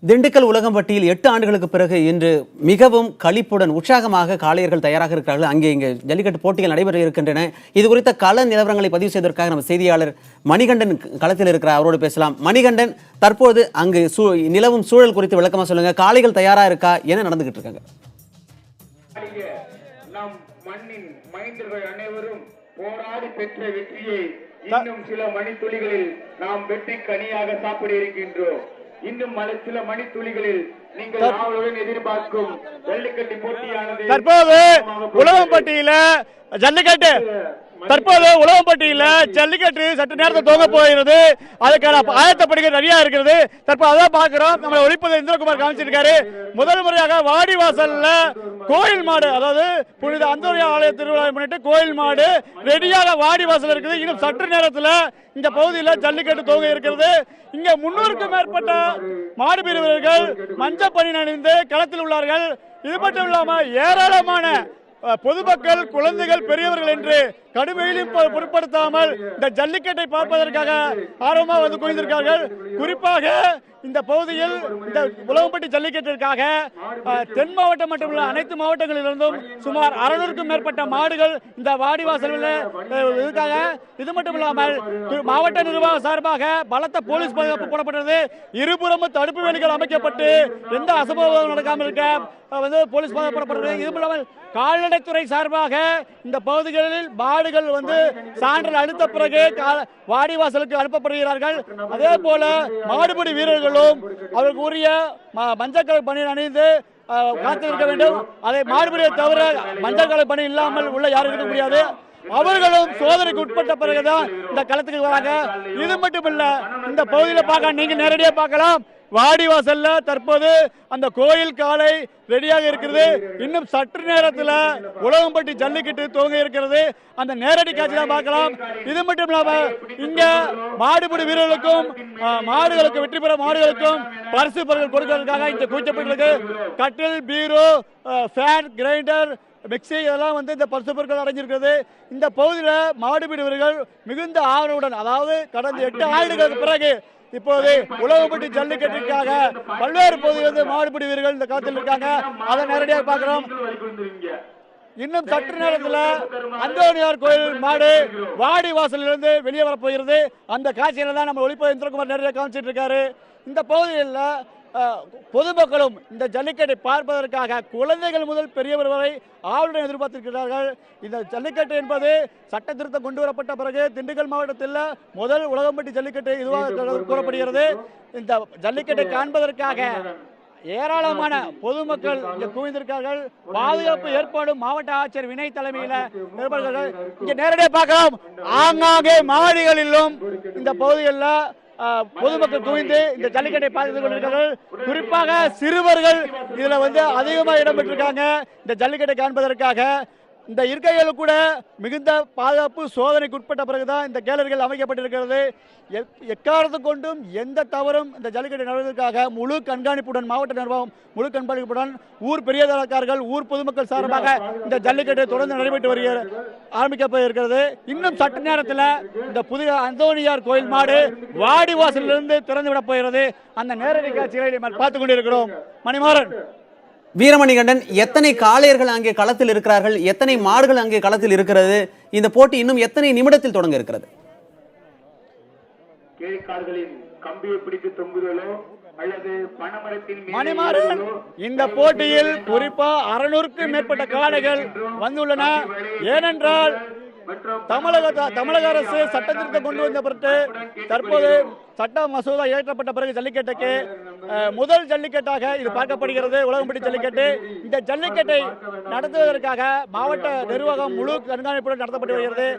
திண்டுக்கல் உலகம்பட்டியில் 8 ஆண்டுகளுக்கு பிறகு இன்று மிகவும் களிப்புடன் உற்சாகமாக காளையர்கள் தயாராக இருக்கிறார்கள். இங்கே ஜல்லிக்கட்டு போட்டிகள் நடைபெற இருக்கின்றன. இது குறித்த கள நிலவரங்களை பதிவு செய்வதற்காக நம்ம செய்தியாளர் மணிகண்டன் களத்தில் இருக்கிறார். அவரோடு பேசலாம். மணிகண்டன், தற்போது அங்கு நிலவும் சூழல் குறித்து விளக்கமா சொல்லுங்க. காளைகள் தயாரா இருக்கா? என்ன நடந்துகிட்டு இருக்காங்க? நம் மண்ணின் மைந்தர்கள் அனைவரும் போராடி பெற்ற வெற்றியை இன்னும் சில மணித்துளிகளில் நாம் வெற்றி கனியாக சாப்பிட இருக்கின்றோம். இன்னும் சில மணித்துளிகளில் நீங்கள் ஆவலுடன் எதிர்பார்க்கும் ஜல்லிக்கட்டு போட்டியானது தற்போது உலகம்பட்டியில ஜல்லிக்கட்டு சற்று நேரத்தில் துவங்க போகிறது. அதுக்கான ஆயத்தப்படிகள் நிறைய இருக்கிறது. தற்போது அதான் பார்க்கிறோம். நம்மளை ஒளிப்பது இந்திரகுமார் காமிச்சிருக்காரு. முதல் முறையாக வாடிவாசல்ல கோயில் மாடு, அதாவது புனித அந்தோனியா ஆலய திருவிழாவை முன்னிட்டு கோயில் மாடு ரெடியாக வாடிவாசல் இருக்குது. இன்னும் சற்று நேரத்தில் இந்த பகுதியில் ஜல்லிக்கட்டு துவங்க இருக்கிறது. இங்க 300க்கும் மேற்பட்ட மாடு வீரர்கள் மஞ்சள் பணி அணிந்து களத்தில் உள்ளார்கள். இது மட்டும் இல்லாம ஏராளமான பொதுமக்கள், குழந்தைகள், பெரியவர்கள் என்று கடுமையிலும் பொருட்படுத்தாமல் இந்த ஜல்லிக்கட்டை பார்ப்பதற்காக ஆர்வமாக வந்து குவிந்திருக்கார்கள். குறிப்பாக இந்த பகுதியில் இந்த உலகம்பட்டி ஜல்லிக்கட்டிற்காக தென் மாவட்டம் மட்டுமல்ல அனைத்து மாவட்டங்களிலிருந்தும் சுமார் 600க்கும் மேற்பட்ட மாடுகள் இந்த வாடிவாசலில் இருக்காங்க. இது மட்டும் இல்லாமல் மாவட்ட நிர்வாக சார்பாக பலத்த போலீஸ் பாதுகாப்பு போடப்பட்டது. இருபுறமும் தடுப்பு வேலிகள் அமைக்கப்பட்டு எந்த அசம்பாவிதம் நடக்காமல் இருக்க போலீஸ் பாதுகாப்பு போடப்பட்டது. இது இல்லாமல் கால்நடைத்துறை சார்பாக இந்த பகுதிகளில் மாடுகள் சான்றல் அளித்த பிறகு வாடிவாசலுக்கு அனுப்பப்படுகிறார்கள். அதே போல மாடுபிடி வீரர்களும் அவருக்கு உரிய மஞ்சள் கலர் பணி அணிந்து காத்திருக்க வேண்டும். அதை மாடுபிடியை தவிர மஞ்சள் கலர் பணி இல்லாமல் உள்ள யாரும் இருக்க முடியாது. அவர்களும் சோதனைக்கு உட்பட்ட பிறகுதான் இந்த களத்துக்கு வராங்க. இது மட்டும் இல்ல, இந்த பகுதியில் பார்க்க நீங்க நேரடியாக பார்க்கலாம். வாடிவாசல்ல தற்போது அந்த கோயில் காளை ரெடியாக இருக்கிறது. இன்னும் சற்று நேரத்தில் உலகம்பட்டி ஜல்லிக்கட்டு துவங்க இருக்கிறது. அந்த நேரடி காட்சி தான் பார்க்கலாம். இது மட்டும் இல்லாம இங்க மாடுபிடி வீரர்களுக்கும் மாடுகளுக்கு வெற்றி பெற மாடுகளுக்கும் பரிசு பொருட்கள் கொடுக்கிறதுக்காக இங்க கூச்சப்பட்டிருக்கு. கட்டில், பீரோ, ஃபேன், கிரைண்டர், மிக்சி இதெல்லாம் இந்த பரிசு பொருட்கள் அடைஞ்சிருக்கிறது. இந்த பகுதியில் மாடுபிடி வீரர்கள் மிகுந்த ஆர்வத்துடன், அதாவது கடந்த 8 ஆண்டுகளுக்கு பிறகு இப்போது உலகம்பட்டி ஜல்லிக்கட்டிற்காக பல்வேறு பகுதியிலிருந்து மாடுபிடி வீரர்கள் இந்த களத்தில் இருக்காங்க. அதை நேரடியாக பார்க்கிறோம். இன்னும் சற்று நேரத்தில் அந்தோனியார் கோயில் மாடு வாடி வாசலிலிருந்து வெளியே வரப்போகிறது. அந்த காட்சியில தான் நம்ம ஒளிப்பதிவு இந்திரகுமார் நேரடியாக காமிச்சிட்டு இருக்காரு. இந்த பகுதியில் பொதுமக்களும் இந்த ஜல்லிக்கட்டை பார்ப்பதற்காக குழந்தைகள் முதல் பெரியவர் வரை ஆவலுடன் எதிர்பார்த்திருக்கிறார்கள். இந்த ஜல்லிக்கட்டு என்பது சட்ட திருத்தம் கொண்டு வரப்பட்ட பிறகு திண்டுக்கல் மாவட்டத்தில் முதல் உலகம்பட்டி ஜல்லிக்கட்டு இதுவாக கூறப்படுகிறது. இந்த ஜல்லிக்கட்டை காண்பதற்காக ஏராளமான பொதுமக்கள் இங்க குவிந்திருக்கார்கள். பாதுகாப்பு ஏற்பாடும் மாவட்ட ஆட்சியர் வினய் தலைமையில் ஏற்பாடுகள் இங்க நேரடியாக பார்க்கலாம். ஆங்காங்கே மாடிகளிலும் இந்த பகுதிகளில் பொதுமக்கள் குவிந்து இந்த ஜல்லிக்கட்டை பார்த்துக் கொண்டிருக்கிறார்கள். குறிப்பாக சிறுவர்கள் இதுல அதிகமாக இடம்பெற்றிருக்காங்க. இந்த ஜல்லிக்கட்டை காண்பதற்காக இந்த இருக்கைகள் கூட மிகுந்த பாதுகாப்பு சோதனைக்கு உட்பட்ட பிறகுதான் இந்த கேலரிகள் அமைக்கப்பட்டிருக்கிறது. எக்காரணத்து கொண்டும் எந்த தவறும் இந்த ஜல்லிக்கட்டை நடவதற்காக முழு கண்காணிப்புடன் மாவட்ட நிர்வாகம் முழு கண்காணிப்புடன் ஊர் பெரியதாரக்காரர்கள், ஊர் பொதுமக்கள் சார்பாக இந்த ஜல்லிக்கட்டை தொடர்ந்து நடைபெற்று ஆரம்பிக்கப்பட்டிருக்கிறது. இன்னும் சற்று நேரத்தில் இந்த புதிய அந்தோனியார் கோயில் மாடு வாடிவாசலிலிருந்து திறந்து விட போகிறது. அந்த நேரடி காட்சிகளை பார்த்துக் கொண்டிருக்கிறோம். மணிமாறன், வீரமணிகண்டன், எத்தனை காளையர்கள் அங்கே களத்தில் இருக்கிறார்கள்? எத்தனை மாடுகள் அங்கே களத்தில் இருக்கிறது? இந்த போட்டி இன்னும் எத்தனை நிமிடத்தில் தொடங்க இருக்கிறது? மணிமாறன், இந்த போட்டியில் குறிப்பா 600க்கும் மேற்பட்ட காளைகள் வந்துள்ளன. ஏனென்றால் தமிழக அரசு சட்ட திருத்தம் கொண்டு வந்த பிறகு தற்போது சட்ட மசோதா இயற்றப்பட்ட பிறகு ஜல்லிக்கட்டுக்கு முதல் ஜல்லிக்கட்டாக இது பார்க்கப்படுகிறது உலகம்பட்டி ஜல்லிக்கட்டு. இந்த ஜல்லிக்கட்டை நடத்துவதற்காக மாவட்ட நிர்வாகம் முழு கண்காணிப்புடன் நடத்தப்பட்டு வருகிறது.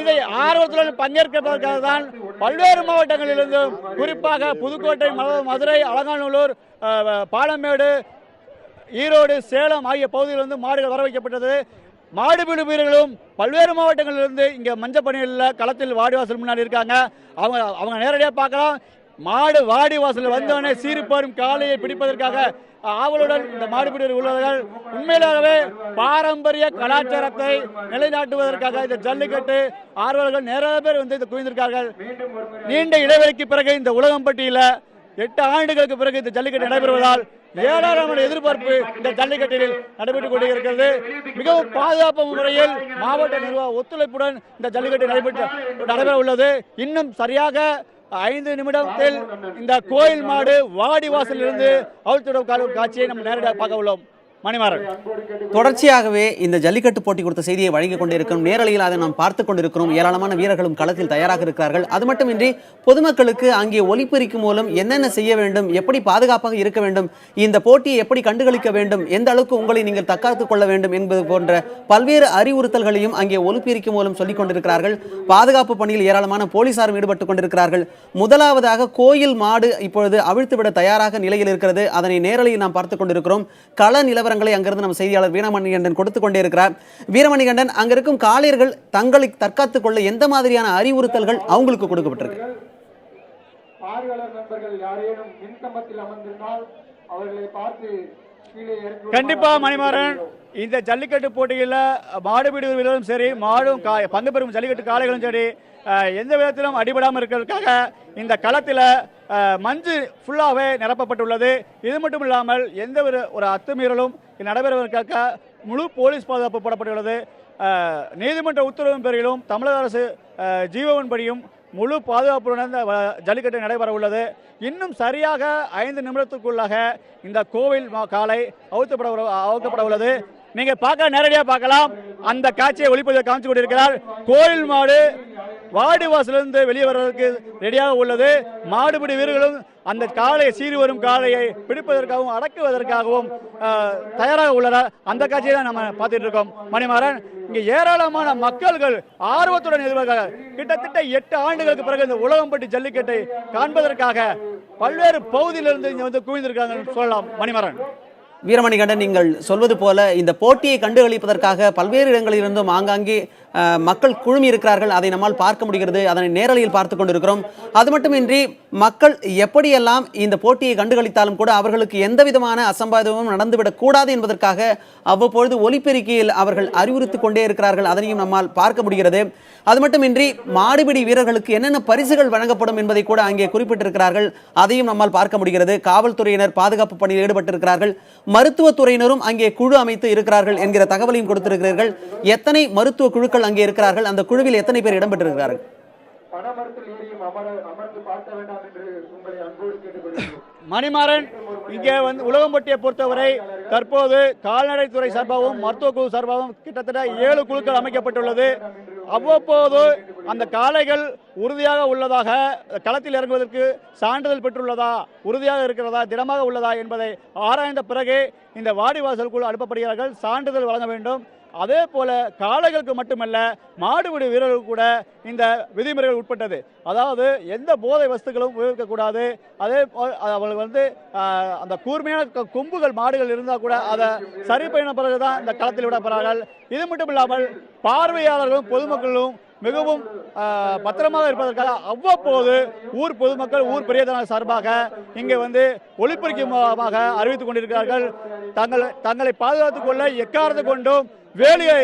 இதை ஆர்வத்துடன் பங்கேற்பதற்காக தான் பல்வேறு மாவட்டங்களிலிருந்தும் குறிப்பாக புதுக்கோட்டை, மதுரை, அலங்காநல்லூர், பாலமேடு, ஈரோடு, சேலம் ஆகிய பகுதிகளிலிருந்து மாடுகள் வர வைக்கப்பட்டது. மாடுபிடி வீரர்களும் பல்வேறு மாவட்டங்களிலிருந்து இங்க மஞ்சள் பணிகளில் களத்தில் வாடிவாசல் முன்னாடி இருக்காங்க. அவங்க நேரடியாக பார்க்கலாம். மாடு வாடிவாசல் வந்தவனே சீரிப்பாரும் காளையை பிடிப்பதற்காக ஆவலுடன் இந்த மாடுபிடி உள்ளவர்கள் உண்மையிலாகவே பாரம்பரிய கலாச்சாரத்தை நிலைநாட்டுவதற்காக இந்த ஜல்லிக்கட்டு ஆர்வலர்கள் நிறைய பேர் இதை குவிந்திருக்கார்கள். நீண்ட இடைவெளிக்கு பிறகு இந்த உலகம்பட்டியில 8 ஆண்டுகளுக்கு பிறகு இந்த ஜல்லிக்கட்டு நடைபெறுவதால் ஏராளமான எதிர்பார்ப்பு இந்த ஜல்லிக்கட்டில் நடைபெற்றுக் கொண்டிருக்கிறது. மிகவும் பாதுகாப்பு முறையில் மாவட்ட நிர்வாக ஒத்துழைப்புடன் இந்த ஜல்லிக்கட்டு நடைபெற உள்ளது. இன்னும் சரியாக 5 நிமிடத்தில் இந்த கோயில் மாடு வாடிவாசலில் இருந்து அவிழ்த்துவிடும் காட்சியை நம்ம நேரடியாக பார்க்க உள்ளோம். மணிமாறன், தொடர்ச்சியாகவே இந்த ஜல்லிக்கட்டு போட்டி குறித்த செய்தியை வழங்கிக் கொண்டிருக்கிறோம். நேரலையில் அதை நாம் பார்த்துக் கொண்டிருக்கிறோம். ஏராளமான வீரர்களும் களத்தில் தயாராக இருக்கிறார்கள். அது மட்டுமின்றி பொதுமக்களுக்கு அங்கே ஒலிபெருக்கி மூலம் என்னென்ன செய்ய வேண்டும், எப்படி பாதுகாப்பாக இருக்க வேண்டும், இந்த போட்டியை எப்படி கண்டுகளிக்க வேண்டும், எந்த அளவுக்கு உங்களை நீங்கள் தற்காத்துக் கொள்ள வேண்டும் என்பது போன்ற பல்வேறு அறிவுறுத்தல்களையும் அங்கே ஒலிபெருக்கி மூலம் சொல்லிக் கொண்டிருக்கிறார்கள். பாதுகாப்பு பணியில் ஏராளமான போலீசாரும் ஈடுபட்டுக் கொண்டிருக்கிறார்கள். முதலாவதாக கோயில் மாடு இப்பொழுது அவிழ்த்துவிட தயாராக நிலையில் இருக்கிறது. அதனை நேரலையில் நாம் பார்த்துக் கொண்டிருக்கிறோம். கள நிலவரங்களை அங்கிருந்து நம்ம செய்தியாளர் வீரமணிகண்டன் கொடுத்துக் கொண்டே இருக்கிறார். வீரமணிகண்டன், அங்க இருக்கும் காளையர்கள் தங்களை தற்காத்துக் கொள்ள எந்த மாதிரியான அறிவுறுத்தல்கள் அவங்களுக்கு கொடுக்கப்பட்டிருக்கு? பார்வையாளர் நண்பர்கள் யாரேனும் மின்கம்பத்தில் அமர்ந்திருந்தால் அவர்களை பார்த்து கீழே இறங்கி கண்டிப்பா மணிமாறன், இந்த ஜல்லிக்கட்டு போட்டியில் மாடுபிடி வீரர்களும் சரி, மாடும் பங்கு பெறும் ஜல்லிக்கட்டு காளைகளும் சரி, எந்த விதத்திலும் அடிபடாமல் இருக்கிறதுக்காக இந்த களத்தில் மஞ்சு ஃபுல்லாகவே நிரப்பப்பட்டுள்ளது. இது மட்டும் இல்லாமல் எந்த ஒரு அத்துமீறலும் நடைபெறுவதற்காக முழு போலீஸ் பாதுகாப்பு போடப்பட்டுள்ளது. நீதிமன்ற உத்தரவின் பேரிலும் தமிழக அரசு ஜீவன்படியும் முழு பாதுகாப்புடன் ஜல்லிக்கட்டு நடைபெற உள்ளது. இன்னும் சரியாக 5 நிமிடத்துக்குள்ளாக இந்த கோவில் காளை அவுக்கப்பட உள்ளது. நீங்க நேரடியாக பார்க்கலாம். அந்த காட்சியை ஒளிப்பதிவை காமிச்சு கொண்டிருக்கிறார். கோயில் மாடு வாடிவாசலிருந்து வெளியே வருவதற்கு ரெடியாக உள்ளது. மாடுபிடி வீரர்களும் அந்த காளையை சீறி வரும் காளையை பிடிப்பதற்காகவும் அடக்குவதற்காகவும் தயாராக உள்ளனர். அந்த காட்சியை தான் நம்ம பார்த்துட்டு இருக்கோம். மணிமாறன், இங்கே ஏராளமான மக்கள்கள் ஆர்வத்துடன் எதிர்பார்க்கிறார்கள். கிட்டத்தட்ட 8 ஆண்டுகளுக்கு பிறகு இந்த உலகம்பட்டி ஜல்லிக்கட்டை காண்பதற்காக பல்வேறு பகுதியிலிருந்து இங்கே வந்து குவிந்திருக்காங்க சொல்லலாம். மணிமாறன், வீரமணிகண்டன், நீங்கள் சொல்வது போல இந்த போட்டியை கண்டுகளிப்பதற்காக பல்வேறு இடங்களிலிருந்தும் ஆங்காங்கே மக்கள் குழுமி இருக்கிறார்கள். அதை நம்மால் பார்க்க முடிகிறது. அதனை நேரலையில் பார்த்து கொண்டிருக்கிறோம். அது மட்டுமின்றி மக்கள் எப்படியெல்லாம் இந்த போட்டியை கண்டுகளித்தாலும் கூட அவர்களுக்கு எந்த விதமான அசம்பாவிதமும் நடந்துவிடக் கூடாது என்பதற்காக அவ்வப்பொழுது ஒலிபெருக்கியில் அவர்கள் அறிவுறுத்திக் கொண்டே இருக்கிறார்கள். அதனையும் நம்மால் பார்க்க முடிகிறது. அது மட்டுமின்றி மாடுபிடி வீரர்களுக்கு என்னென்ன பரிசுகள் வழங்கப்படும் என்பதை கூட அங்கே குறிப்பிட்டிருக்கிறார்கள். அதையும் நம்மால் பார்க்க முடிகிறது. காவல்துறையினர் பாதுகாப்பு பணியில் ஈடுபட்டிருக்கிறார்கள். மருத்துவத்துறையினரும் அங்கே குழு அமைத்து இருக்கிறார்கள் என்கிற தகவலையும் கொடுத்திருக்கிறீர்கள். எத்தனை மருத்துவ குழுக்கள் அங்கே இருக்கிறார்கள்? அந்த குழுவில் எத்தனை பேர் இடம்பெற்றிருக்கிறார்கள்? மணிமாறன், இங்கே வந்து உலகம்பட்டியை பொறுத்தவரை தற்போது கால்நடைத்துறை சார்பாகவும் மருத்துவ குழு சார்பாகவும் கிட்டத்தட்ட 7 குழுக்கள் அமைக்கப்பட்டுள்ளது. அவ்வப்போது அந்த காளைகள் உறுதியாக உள்ளதாக களத்தில் இறங்குவதற்கு சான்றிதழ் பெற்றுள்ளதா, உறுதியாக இருக்கிறதா, திடமாக உள்ளதா என்பதை ஆராய்ந்த பிறகு இந்த வாடிவாசல் குழு அனுப்பப்படுகிறார்கள். சான்றிதழ் வழங்க வேண்டும். அதே போல காளைகளுக்கு மட்டுமல்ல, மாடுபிடி வீரர்களுக்கு கூட இந்த விதிமுறைகள் உட்பட்டது. அதாவது எந்த போதை வஸ்துக்களும் உபயோகிக்கக்கூடாது. அதே போல் அவர்கள் வந்து அந்த கூர்மையான கொம்புகள் மாடுகள் இருந்தால் கூட அதை சரி பண்ண பிறகுதான் இந்த களத்தில் விடப்படுறார்கள். இது மட்டும் இல்லாமல் பார்வையாளர்களும் பொதுமக்களும் மிகவும் பத்திரமாக இருப்பதற்காக அவ்வப்போது ஊர் பொதுமக்கள், ஊர் பெரியதன சார்பாக இங்கே வந்து ஒளிபெருக்கி மூலமாக அறிவித்துக் கொண்டிருக்கிறார்கள். தங்களை பாதுகாத்துக் கொள்ள எக்காரணத்தை கொண்டும் வேலியை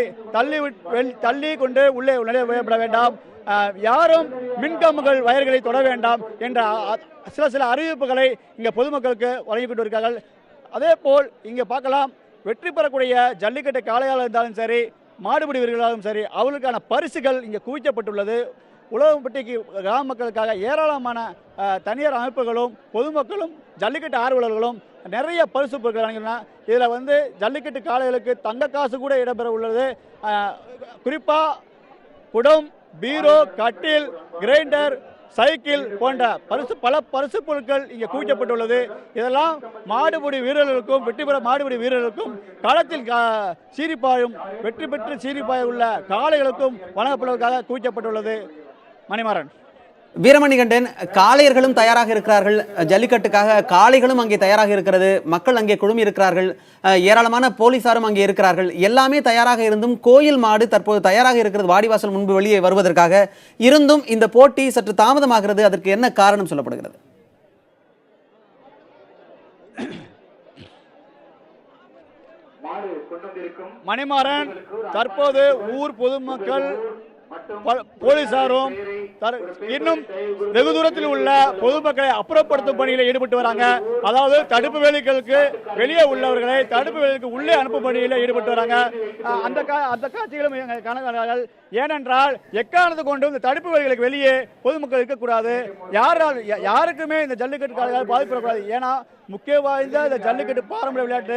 தள்ளி கொண்டு உள்ளே நுழையப்பட வேண்டாம், யாரும் மின்கம்புகள் வயர்களை தொட வேண்டாம் என்ற சில அறிவிப்புகளை இங்கே பொதுமக்களுக்கு வழங்கிக் கொண்டிருக்கிறார்கள். அதே போல் இங்கே பார்க்கலாம், வெற்றி பெறக்கூடிய ஜல்லிக்கட்டு காளையாக இருந்தாலும் சரி, மாடுபிடி வீரர்களாலும் சரி, அவர்களுக்கான பரிசுகள் இங்கே குவிக்கப்பட்டுள்ளது. உலகம்பட்டிக்கு கிராம மக்களுக்காக ஏராளமான தனியார் அமைப்புகளும் பொதுமக்களும் ஜல்லிக்கட்டு ஆர்வலர்களும் நிறைய பரிசு பொருட்கள் வழங்கினார். இதில் வந்து ஜல்லிக்கட்டு காளைகளுக்கு தங்க காசு கூட இடம்பெற உள்ளது. குறிப்பாக குடம், பீரோ, கட்டில், கிரைண்டர், சைக்கிள் போன்ற பல பரிசு பொருட்கள் இங்கே குவிக்கப்பட்டுள்ளது. இதெல்லாம் மாடுபிடி வீரர்களுக்கும் வெற்றி பெற மாடுபிடி வீரர்களுக்கும் களத்தில் சீரிப்பாயும் வெற்றி பெற்று சீரிப்பாய உள்ள காளைகளுக்கும் வழங்கப்படுவதற்காக குவிக்கப்பட்டுள்ளது. மணிமாறன், வீரமணிகண்டன், காளையர்களும் தயாராக இருக்கிறார்கள். ஜல்லிக்கட்டுக்காக காளைகளும் அங்கே தயாராக இருக்கிறது. மக்கள் அங்கே குழுமி இருக்கிறார்கள். ஏராளமான போலீசாரும் அங்கே இருக்கிறார்கள். எல்லாமே தயாராக இருந்தும் கோயில் மாடு தற்போது தயாராக இருக்கிறது வாடிவாசல் முன்பு வெளியே வருவதற்காக. இருந்தும் இந்த போட்டி சற்று தாமதமாகிறது. அதற்கு என்ன காரணம் சொல்லப்படுகிறது? மணிமாறன், தற்போது ஊர் பொதுமக்கள் போலீசாரும் இன்னும் வெகு தூரத்தில் உள்ள பொதுமக்களை அப்புறப்படுத்தும் பணியில் ஈடுபட்டு வராங்க. அதாவது தடுப்பு வேலிகளுக்கு வெளியே உள்ளவர்களை தடுப்பு வேலிக்கு உள்ளே அனுப்பும் பணியில் ஈடுபட்டு வராங்க. அந்த காட்சிகளும் காண. ஏனென்றால் எக்காரணத்து கொண்டு இந்த தடுப்பு வேலிகளுக்கு வெளியே பொதுமக்கள் இருக்கக்கூடாது. யாருக்குமே இந்த ஜல்லிக்கட்டு பாதிக்கப்படக்கூடாது. ஏன்னா முக்கிய வாய்ந்த இந்த ஜல்லிக்கட்டு பாரம்பரிய விளையாட்டு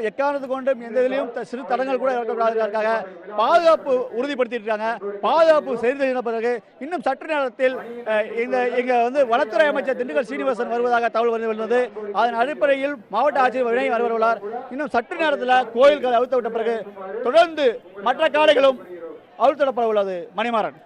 எக்காரணத்து கொண்டும் எந்த இதிலையும் சிறு தடங்கள் கூட இருக்கக்கூடாதுக்காக பாதுகாப்பு உறுதிப்படுத்திட்டு இருக்காங்க. பாதுகாப்பு செய்த பிறகு இன்னும் சற்று நேரத்தில் இங்க வனத்துறை அமைச்சர் திண்டுக்கல் சீனிவாசன் வருவதாக தகவல் வந்தது. அதன் அடிப்படையில் மாவட்ட ஆட்சியர் வினய் வருவார். இன்னும் சற்று நேரத்தில் கோயில்கள் அவிழ்த்து விட்ட பிறகு தொடர்ந்து மற்ற காளைகளும் அவிழ்த்திடப்பட உள்ளது. மணிமாறன்.